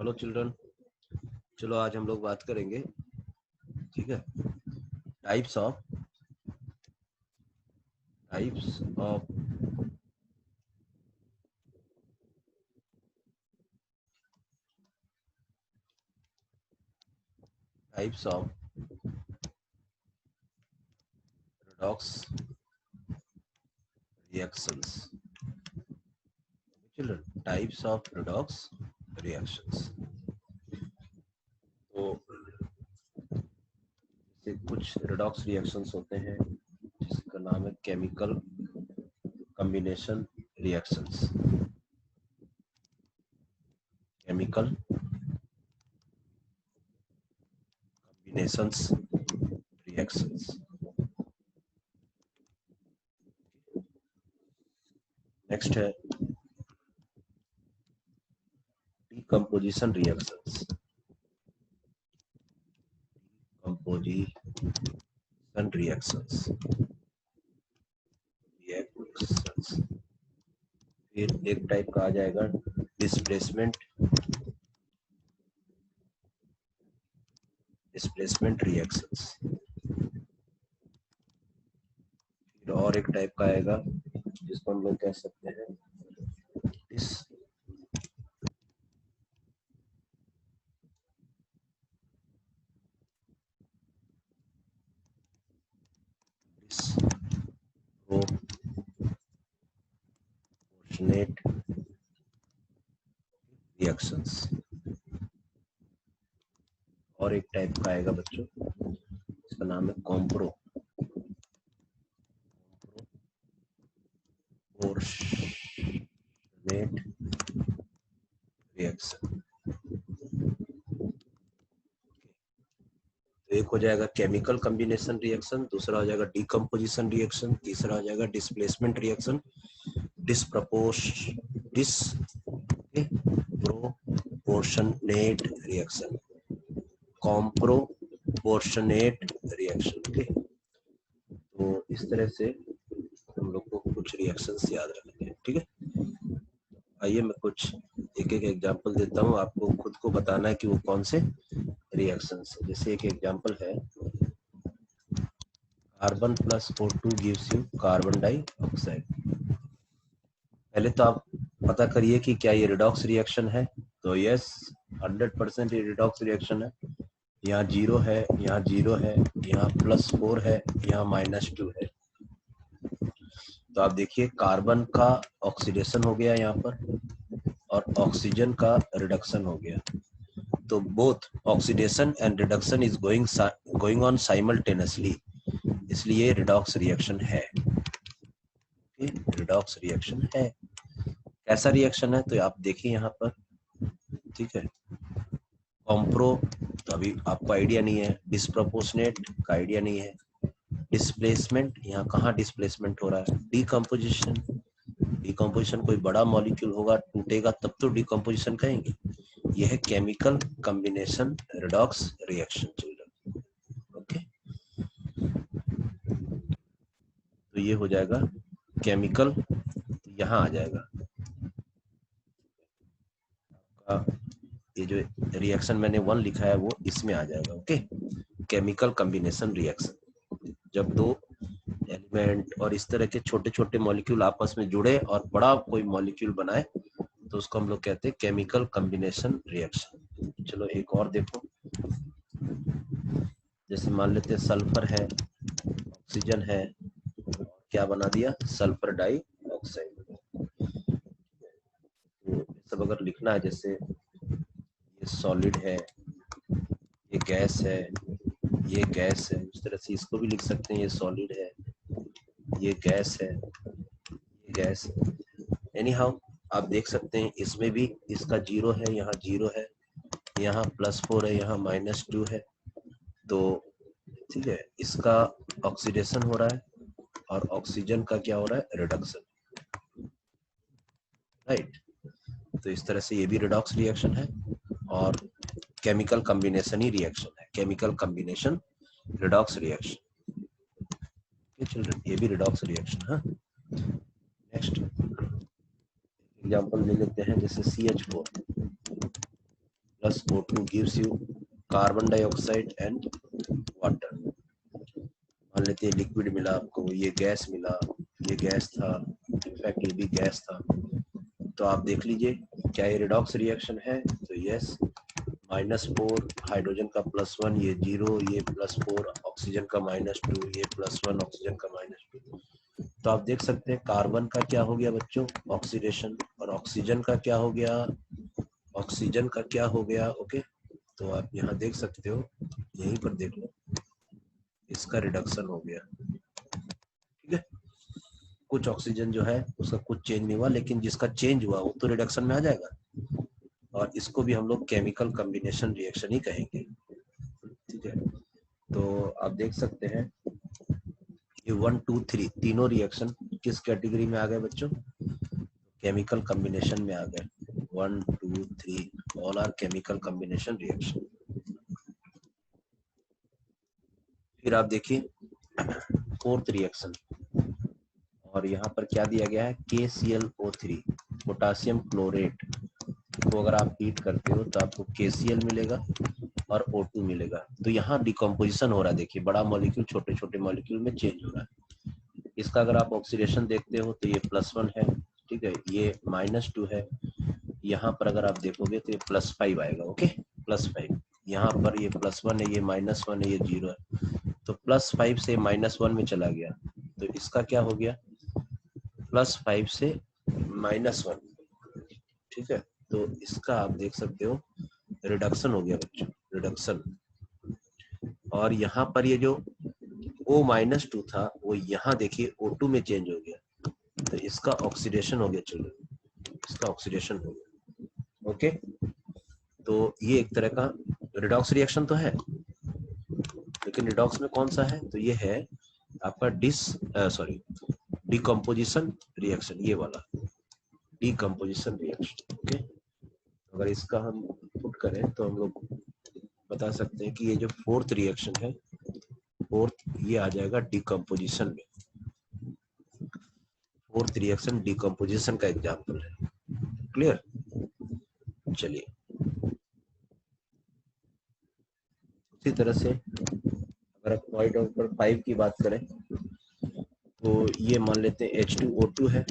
Hello children, चलो आज हम लोग बात करेंगे, ठीक है, types of types of types of redox reactions. Children, types of redox reactions. तो जैसे कुछ redox reactions होते हैं जिसका नाम है chemical combination reactions. Chemical combinations reactions. Next है decomposition reactions. Composition reactions. फिर एक टाइप का आ जाएगा डिस्प्लेसमेंट रिएक्शंस. फिर और एक टाइप का आएगा जिसको हम लोग कह सकते हैं डिस्प्रोपोर्शनेट रिएक्शंस. और एक टाइप का आएगा बच्चों, इसका नाम है कॉम्प्रोपोर्शनेट रिएक्शन. तो एक हो जाएगा केमिकल कॉम्बिनेशन रिएक्शन, दूसरा हो जाएगा डिकम्पोजिशन रिएक्शन, तीसरा हो जाएगा displacement reaction, disproportionate reaction, comproportionate reaction. Okay, तो इस तरह से हम लोग को कुछ रिएक्शंस याद रखने हैं. ठीक है, आइए मैं कुछ एक एग्जांपल देता हूँ, आपको खुद को बताना है कि वो कौन से रिएक्शंस है. जैसे एक एग्जांपल है, carbon plus O2 gives you carbon dioxide. पहले तो आप पता करिए कि क्या ये रिडॉक्स रिएक्शन है. तो यस, 100% ये रिडॉक्स रिएक्शन है. यहाँ 0 है, यहाँ 0 है, यहाँ +4 है, यहाँ -2 है. तो आप देखिए कार्बन का ऑक्सीडेशन हो गया यहाँ पर और ऑक्सीजन का रिडक्शन हो गया. तो both oxidation and reduction is going on simultaneously, इसलिए रिडॉक्स रिएक्शन है. रिडॉक्स रिएक्शन है. कैसा रिएक्शन है तो आप देखिए यहाँ पर, ठीक है. कॉम्प्रो तो अभी आपको आइडिया नहीं है, डिस्प्रोपोर्शनेट का आइडिया नहीं है, डिस्प्लेसमेंट यहाँ कहाँ डिस्प्लेसमेंट हो रहा है, डिकम्पोजिशन कोई बड़ा मॉलिक्यूल होगा टूटेगा तब तो डिकम्पोजिशन कहेंगे. यह है chemical combination redox reaction children. Okay, तो ये हो जाएगा केमिकल, यहाँ आ जाएगा आपका ये जो रिएक्शन मैंने 1 लिखा है वो इसमें आ जाएगा. ओके, केमिकल कॉम्बिनेशन रिएक्शन, जब दो एलिमेंट और इस तरह के छोटे छोटे मॉलिक्यूल आपस में जुड़े और बड़ा कोई मॉलिक्यूल बनाए तो उसको हम लोग कहते हैं केमिकल कॉम्बिनेशन रिएक्शन. चलो एक और देखो, जैसे मान लेते हैं सल्फर है, ऑक्सीजन है, क्या बना दिया, सल्फर डाइऑक्साइड. तो सब अगर लिखना है, जैसे ये सॉलिड है, ये गैस है, ये गैस है, इस तरह से इसको भी लिख सकते हैं, ये सॉलिड है, ये गैस है, ये गैस है. एनी हाउ आप देख सकते हैं इसमें भी इसका 0 है, यहाँ 0 है, यहाँ +4 है, यहाँ -2 है. तो ठीक है, इसका ऑक्सीडेशन हो रहा है और ऑक्सीजन का क्या हो रहा है, रिडक्शन. राइट, तो इस तरह से ये भी रिडॉक्स रिएक्शन है और केमिकल कॉम्बिनेशन ही रिएक्शन है, chemical combination redox reaction. Children, ये भी रिडॉक्स रिएक्शन है. नेक्स्ट एग्जांपल ले लेते हैं, जैसे CH4. plus O2 gives you carbon dioxide and water. मान लेते हैं लिक्विड मिला आपको, ये गैस मिला, ये गैस था, इनफैक्ट ये भी गैस था। तो आप देख लीजिए क्या ये रिडॉक्स रिएक्शन है, तो यस, -4 हाइड्रोजन का +1, ये 0, ये +4 ऑक्सीजन का -2, ये +1 ऑक्सीजन का -2। तो आप देख सकते हैं कार्बन का क्या हो गया बच्चों, ऑक्सीडेशन, और ऑक्सीजन का क्या हो गया, ऑक्सीजन का क्या हो गया, ओके। तो आप यहाँ देख सकते हो, यहीं पर देख लो, इसका रिडक्शन हो गया, ठीक है। कुछ ऑक्सीजन जो है उसका कुछ चेंज नहीं हुआ, लेकिन जिसका चेंज हुआ वो तो रिडक्शन में आ जाएगा, और इसको भी हम लोग केमिकल कॉम्बिनेशन रिएक्शन ही कहेंगे, ठीक है। तो आप देख सकते हैं ये 1 2 3 तीनों रिएक्शन किस कैटेगरी में आ गए बच्चों, केमिकल कॉम्बिनेशन में आ गए। 1 2 3 all are chemical combination reaction. फिर आप देखिए 4th रिएक्शन, और यहाँ पर क्या दिया गया है, KClO3 पोटासियम क्लोरेट को अगर आप हीट करते हो तो आपको KCl मिलेगा और O2 मिलेगा। तो यहाँ डिकम्पोजिशन हो रहा है, देखिए बड़ा मॉलिक्यूल छोटे छोटे मॉलिक्यूल में चेंज हो रहा है। इसका अगर आप ऑक्सीडेशन देखते हो तो ये +1 है, ठीक है, ये -2 है। यहाँ पर अगर आप देखोगे तो ये +5 आएगा, ओके, +5। यहाँ पर ये +1 है, ये -1 है, ये 0 है। तो +5 से -1 में चला गया, तो इसका क्या हो गया, +5 से -1, ठीक है। तो इसका आप देख सकते हो रिडक्शन हो गया बच्चों, रिडक्शन। और यहाँ पर ये जो O-2 था वो यहाँ देखिए O2 में चेंज हो गया, तो इसका ऑक्सीडेशन हो गया, चिल्ड्रन, इसका ऑक्सीडेशन हो गया, ओके। तो ये एक तरह का रिडॉक्स रिएक्शन तो है, लेकिन रिडॉक्स में कौन सा है, तो ये है आपका डिकम्पोजिशन रिएक्शन, ये वाला डिकम्पोजिशन रिएक्शन, ओके। अगर इसका हम पुट करें तो हम लोग बता सकते हैं कि ये जो 4th रिएक्शन है, 4th ये आ जाएगा डिकम्पोजिशन में। 4th रिएक्शन डिकम्पोजिशन का एग्जाम्पल है, क्लियर। चलिए उसी तरह से अगर आप पॉइंट नंबर 5 की बात करें तो ये मान लेते हैं H2O2 है,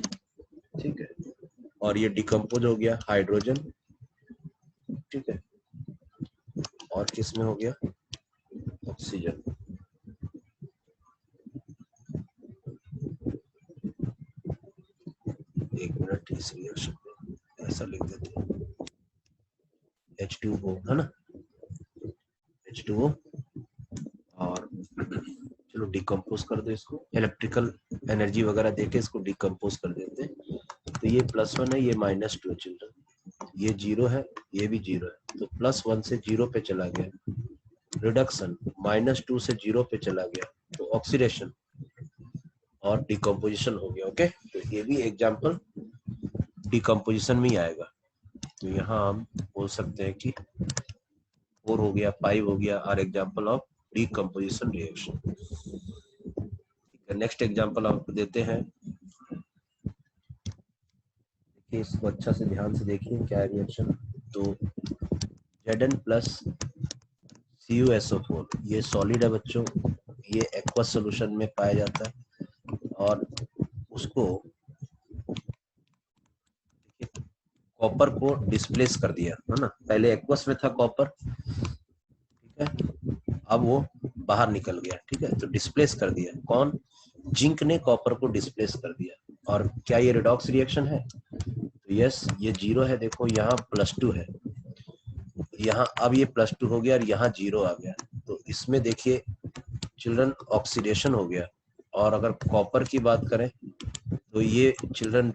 ठीक है, और ये डिकम्पोज हो गया हाइड्रोजन, ठीक है, और किस में हो गया, ऑक्सीजन। एक मिनट, इस रिएक्शन में ऐसा लिख देते हैं H2O, है ना, H2O, और चलो डिकम्पोज कर दो इसको, इलेक्ट्रिकल एनर्जी वगैरह देके इसको डिकम्पोज कर देते हैं। तो ये +1 है, ये -2 है चिल्ड्रन, ये 0 है, ये भी 0 है, तो +1 से 0 पे चला गया, रिडक्शन, -2 से 0 पे चला गया, तो ऑक्सीडेशन और डिकम्पोजिशन हो गया, ओके। तो ये भी एग्जाम्पल डिकम्पोजिशन में ही आएगा। तो यहाँ हम बोल सकते हैं कि 4 हो गया, 5 हो गया, are example of decomposition reaction. Next example आपको देते हैं, देखिए इसको अच्छा से ध्यान से देखिए क्या रिएक्शन। तो Zn+CuSO4 ये सॉलिड है बच्चों, ये एक्वस सॉल्यूशन में पाया जाता है, और उसको कॉपर को डिस्प्लेस कर दिया, है ना, पहले एक्वस में था कॉपर, ठीक है, अब वो बाहर निकल गया, ठीक है, तो डिस्प्लेस कर दिया, कौन, जिंक ने कॉपर को डिस्प्लेस कर दिया। और क्या ये रिडॉक्स रिएक्शन है, तो यस, ये 0 है, देखो यहाँ +2 है, यहाँ अब ये +2 हो गया और यहाँ 0 आ गया, तो इसमें देखिए चिल्ड्रन ऑक्सीडेशन हो गया। और अगर कॉपर की बात करें तो ये चिल्ड्रन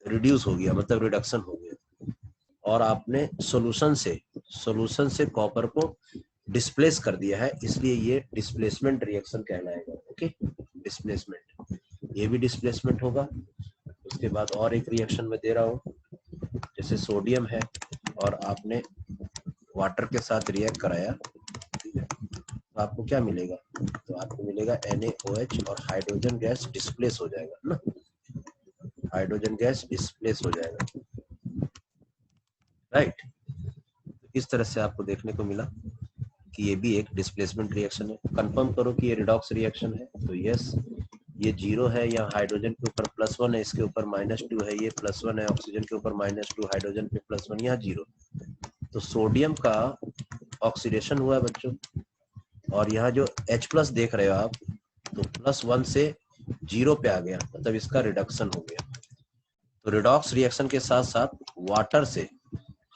रिड्यूस हो गया, मतलब रिडक्शन हो गया, और आपने सॉल्यूशन से कॉपर को डिस्प्लेस कर दिया है, इसलिए ये डिस्प्लेसमेंट रिएक्शन कहलाएगा, ओके, डिस्प्लेसमेंट, ये भी डिस्प्लेसमेंट होगा। उसके बाद और एक रिएक्शन में दे रहा हूँ, जैसे सोडियम है और आपने वाटर के साथ रिएक्ट कराया, ठीक है, तो आपको क्या मिलेगा, तो आपको मिलेगा NaOH और हाइड्रोजन गैस डिस्प्लेस हो जाएगा ना, हाइड्रोजन गैस डिस्प्लेस हो जाएगा, राइट। इस तरह से आपको देखने को मिला कि ये भी एक डिस्प्लेसमेंट रिएक्शन है। कंफर्म करो कि ये रिडॉक्स रिएक्शन है, तो यस ये 0 है, यहाँ हाइड्रोजन के ऊपर +1 है, इसके ऊपर -2 है, ये +1 है, ऑक्सीजन के ऊपर -2, हाइड्रोजन पे +1, यहाँ 0। तो सोडियम का ऑक्सीडेशन हुआ है बच्चों, और यहाँ जो H+ देख रहे हो आप, तो +1 से 0 पे आ गया, मतलब इसका रिडक्शन हो गया। तो रिडॉक्स रिएक्शन के साथ साथ वाटर से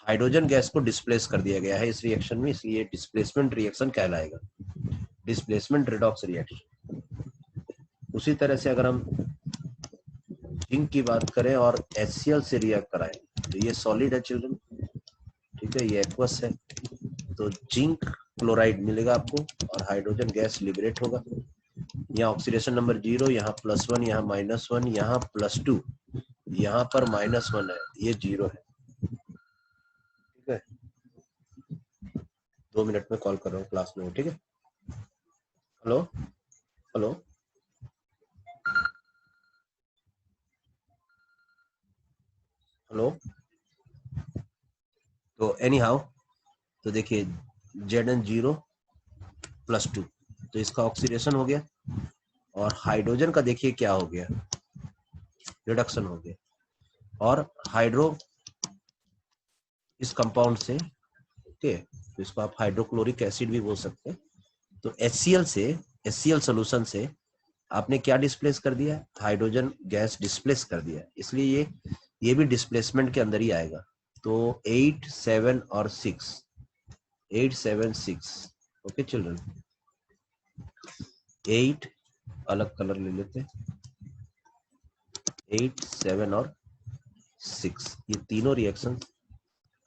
हाइड्रोजन गैस को डिस्प्लेस कर दिया गया है इस रिएक्शन में, इसलिए डिस्प्लेसमेंट रिएक्शन कहलाएगा, डिस्प्लेसमेंट रिडॉक्स रिएक्शन। उसी तरह से अगर हम जिंक की बात करें और HCl से रिएक्ट कराएं, तो ये सॉलिड है चिल्ड्रन, ठीक है, ये एक्वस है, तो जिंक क्लोराइड मिलेगा आपको और हाइड्रोजन गैस लिबरेट होगा। यहाँ ऑक्सीडेशन नंबर 0, यहाँ +1, यहाँ -1, यहाँ +2, यहाँ पर -1 है, ये 0 है, ठीक है। 2 मिनट में कॉल कर रहा हूँ, क्लास में हूँ, ठीक है। Hello hello hello. तो एनी हाउ, तो देखिए Zn 0 +2, तो इसका ऑक्सीडेशन हो गया, और हाइड्रोजन का देखिए क्या हो गया, रिडक्शन हो गया, और हाइड्रो इस कंपाउंड से, ओके, तो इसको आप हाइड्रोक्लोरिक एसिड भी बोल सकते हैं। तो HCl सोल्यूशन से आपने क्या डिस्प्लेस कर दिया, हाइड्रोजन गैस डिस्प्लेस कर दिया, इसलिए ये भी डिस्प्लेसमेंट के अंदर ही आएगा। तो 8, 7 और 6, 8, 7, 6, ओके चिल्ड्रन। 8 अलग कलर ले लेते हैं, 8, 7 और 6, ये तीनों रिएक्शन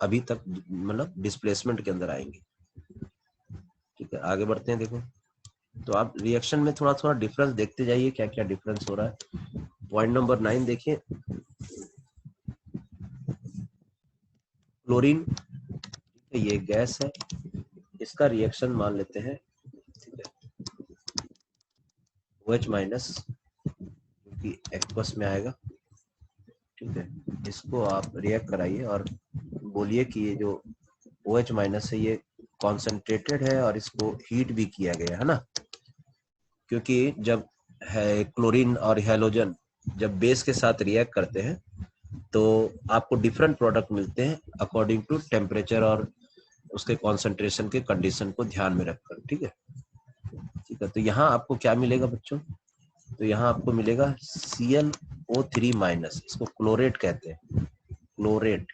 अभी तक मतलब डिस्प्लेसमेंट के अंदर आएंगे, ठीक है। आगे बढ़ते हैं, देखो तो आप रिएक्शन में थोड़ा थोड़ा डिफरेंस देखते जाइए, क्या क्या डिफरेंस हो रहा है। पॉइंट नंबर 9 देखिए, क्लोरीन, ये गैस है, इसका रिएक्शन मान लेते हैं, ठीक है, OH- क्योंकि एक्वस में आएगा, ठीक है। इसको आप रिएक्ट कराइए और बोलिए कि ये जो OH- है ये कॉन्सेंट्रेटेड है और इसको हीट भी किया गया है ना, क्योंकि जब है क्लोरीन और हैलोजन जब बेस के साथ रिएक्ट करते हैं तो आपको डिफरेंट प्रोडक्ट मिलते हैं अकॉर्डिंग टू टेम्परेचर और उसके कॉन्सेंट्रेशन के कंडीशन को ध्यान में रखकर, ठीक है, ठीक है। तो यहाँ आपको क्या मिलेगा बच्चों, तो यहाँ आपको मिलेगा ClO3-, इसको क्लोरेट कहते हैं, क्लोरेट।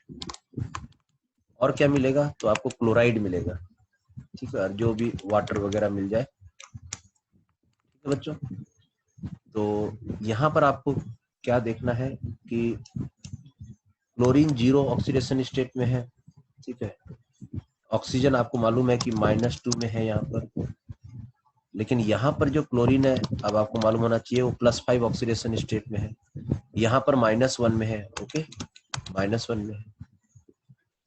और क्या मिलेगा, तो आपको क्लोराइड मिलेगा, ठीक है, और जो भी वाटर वगैरह मिल जाए, ठीक है बच्चों। तो यहाँ पर आपको क्या देखना है कि क्लोरीन 0 ऑक्सीडेशन स्टेट में है, ठीक है। ऑक्सीजन आपको मालूम है कि -2 में है यहाँ पर, लेकिन यहाँ पर जो क्लोरीन है, अब आपको मालूम होना चाहिए वो +5 ऑक्सीडेशन स्टेट में है, यहाँ पर -1 में है, ओके, -1 में है।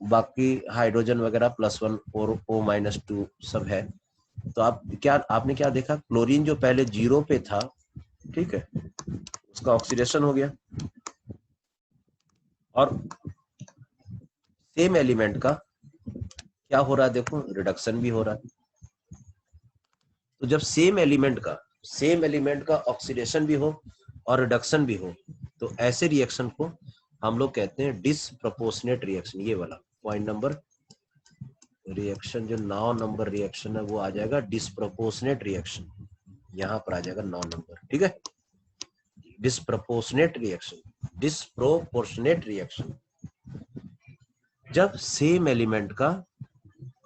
बाकी हाइड्रोजन वगैरह +1 और O-2 सब है। तो आपने क्या देखा, क्लोरीन जो पहले 0 पे था, ठीक है, उसका ऑक्सीडेशन हो गया, और सेम एलिमेंट का क्या हो रहा है, देखो रिडक्शन भी हो रहा है। तो जब सेम एलिमेंट का ऑक्सीडेशन भी हो और रिडक्शन भी हो, तो ऐसे रिएक्शन को हम लोग कहते हैं डिसप्रोपोर्शनेट रिएक्शन। ये वाला पॉइंट नंबर, रिएक्शन जो 9 नंबर रिएक्शन है वो आ जाएगा डिसप्रोपोर्शनेट रिएक्शन, यहाँ पर आ जाएगा 9 नंबर, ठीक है। डिसप्रोपोर्शनेट रिएक्शन जब सेम एलिमेंट का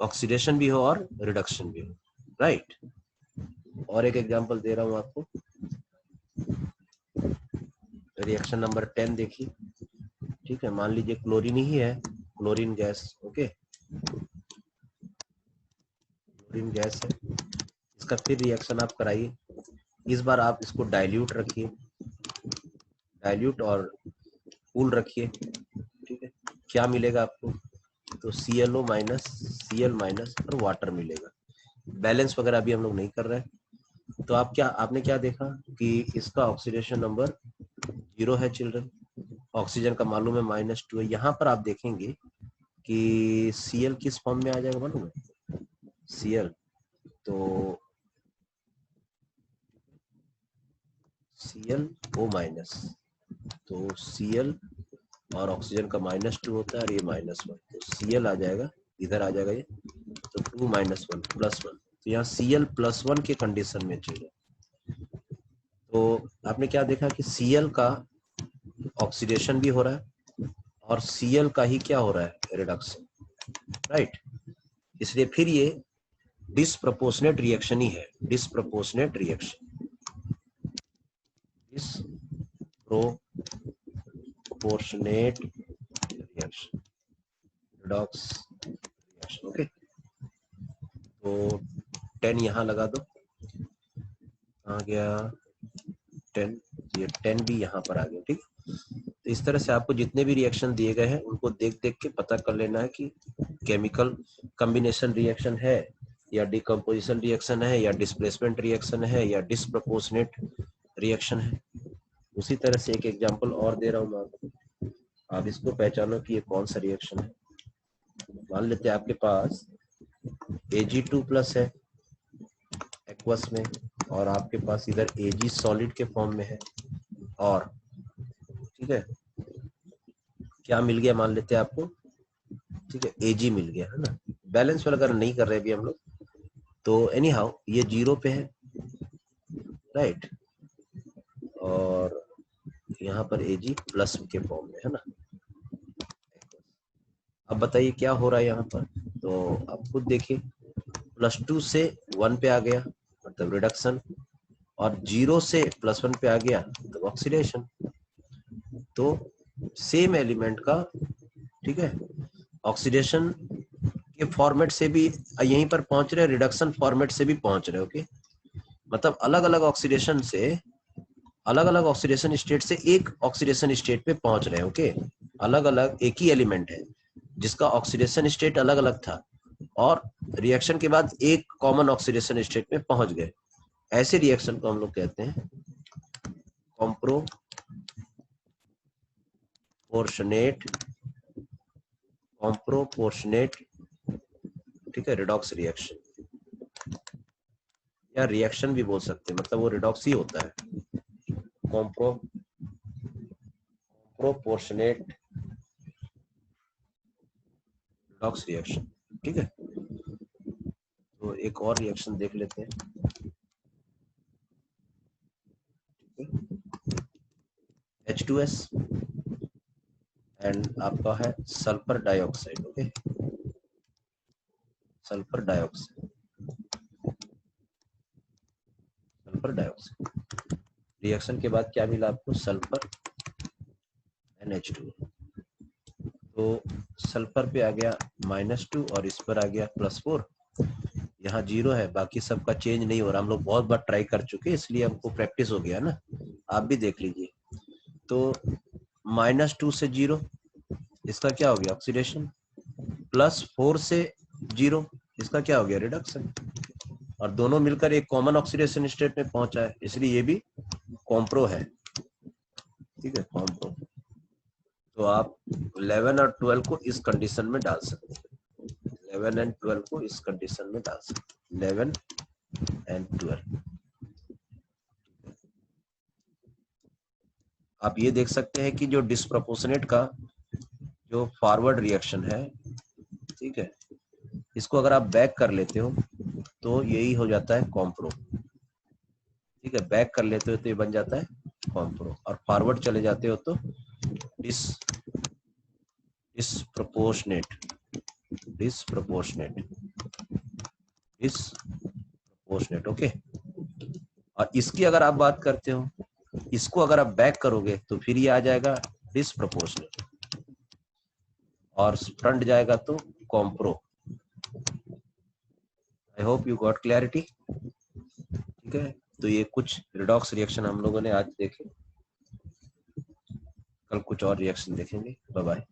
ऑक्सीडेशन भी हो और रिडक्शन भी हो, राइट। और एक एग्जांपल दे रहा हूं आपको, रिएक्शन नंबर 10 देखिए, ठीक है। मान लीजिए क्लोरीन ही है, chlorine gas, okay, chlorine gas है, इसका फिर रिएक्शन आप कराइए। इस बार आप इसको डाइल्यूट रखिए, डाइल्यूट और कूल रखिए, ठीक है। क्या मिलेगा आपको, तो ClO-, Cl- और वाटर मिलेगा। बैलेंस वगैरह अभी हम लोग नहीं कर रहे हैं। तो आपने क्या देखा कि इसका ऑक्सीडेशन नंबर 0 है चिल्ड्रन, ऑक्सीजन का मालूम है -2 है। यहाँ पर आप देखेंगे कि Cl किस फॉर्म में आ जाएगा मालूम है? Cl तो ClO माइनस, तो Cl और ऑक्सीजन का -2 होता है और ये -1, तो Cl आ जाएगा, इधर आ जाएगा ये, तो 2 - 1 +1, तो यहाँ Cl+1 के कंडीशन में चाहिए। तो आपने क्या देखा कि Cl का ऑक्सीडेशन भी हो रहा है और Cl का ही क्या हो रहा है, रिडक्शन, राइट। इसलिए फिर ये डिसप्रपोर्शनेट रिएक्शन ही है, disproportionate reaction, disproportionate reaction, redox reaction. Okay, तो 10 यहाँ लगा दो, आ गया 10, ये 10 भी यहाँ पर आ गया, ठीक। तो इस तरह से आपको जितने भी रिएक्शन दिए गए हैं उनको देख देख के पता कर लेना है कि केमिकल कॉम्बिनेशन रिएक्शन है या डिकम्पोजिशन रिएक्शन है या डिस्प्लेसमेंट रिएक्शन है या डिसप्रपोर्शनेट रिएक्शन है। उसी तरह से एक एग्जांपल और दे रहा हूँ मैं आपको, आप इसको पहचानो कि ये कौन सा रिएक्शन है। मान लेते हैं आपके पास Ag2+ है एक्वस में और आपके पास इधर Ag सॉलिड के फॉर्म में है, और ठीक है क्या मिल गया मान लेते हैं आपको, ठीक है Ag मिल गया है ना। बैलेंस वगैरह नहीं कर रहे अभी हम लोग, तो एनी हाउ ये 0 पे है, राइट, और यहाँ पर Ag+ के फॉर्म में है ना। अब बताइए क्या हो रहा है यहाँ पर, तो आप खुद देखिए, +2 से 1 पे आ गया मतलब रिडक्शन, और 0 से +1 पे आ गया तो ऑक्सीडेशन। तो सेम एलिमेंट का, ठीक है, ऑक्सीडेशन के फॉर्मेट से भी यहीं पर पहुंच रहे, रिडक्शन फॉर्मेट से भी पहुंच रहे, ओके। मतलब अलग अलग ऑक्सीडेशन से, अलग अलग ऑक्सीडेशन स्टेट से एक ऑक्सीडेशन स्टेट पे पहुंच रहे हैं, ओके। अलग अलग एक ही एलिमेंट है जिसका ऑक्सीडेशन स्टेट अलग अलग था और रिएक्शन के बाद एक कॉमन ऑक्सीडेशन स्टेट में पहुंच गए। ऐसे रिएक्शन को हम लोग कहते हैं कॉम्प्रोपोर्शनेट, ठीक है, रिडॉक्स रिएक्शन, या रिएक्शन भी बोल सकते हैं, मतलब वो रिडॉक्स ही होता है, कॉम्प्रोपोर्शनेट रिडॉक्स रिएक्शन, ठीक है। तो एक और रिएक्शन देख लेते हैं, H2S एंड आपका है sulphur dioxide, okay, sulphur dioxide, sulphur dioxide reaction के बाद क्या मिला आपको, सल्फर NH2, तो सल्फर पे आ गया -2 और इस पर आ गया +4, यहाँ 0 है, बाकी सबका चेंज नहीं हो रहा, हम लोग बहुत बार ट्राई कर चुके इसलिए हमको प्रैक्टिस हो गया ना। आप भी देख लीजिए, तो -2 से 0, इसका क्या हो गया ऑक्सीडेशन, +4 से 0, इसका क्या हो गया रिडक्शन, और दोनों मिलकर एक कॉमन ऑक्सीडेशन स्टेट में पहुंचा है, इसलिए ये भी कॉम्प्रो है, ठीक है, कॉम्प्रो। तो आप 11 और 12 को इस कंडीशन में डाल सकते हैं, 11 एंड 12 को इस कंडीशन में डाल सकते हैं, 11 एंड 12। आप ये देख सकते हैं कि जो डिस्प्रपोर्शनेट का जो फॉरवर्ड रिएक्शन है, ठीक है, इसको अगर आप बैक कर लेते हो तो यही हो जाता है कॉम्प्रो, ठीक है, बैक कर लेते हो तो ये बन जाता है कॉम्प्रो, और फॉरवर्ड चले जाते हो तो डिस्प्रपोर्शनेट, ओके। और इसकी अगर आप बात करते हो, इसको अगर आप बैक करोगे तो फिर ये आ जाएगा डिसप्रोपोर्शनेट, और फ्रंट जाएगा तो कॉम्प्रो। I hope you got clarity, ठीक है। तो ये कुछ रिडॉक्स रिएक्शन हम लोगों ने आज देखे, कल कुछ और रिएक्शन देखेंगे। Bye bye.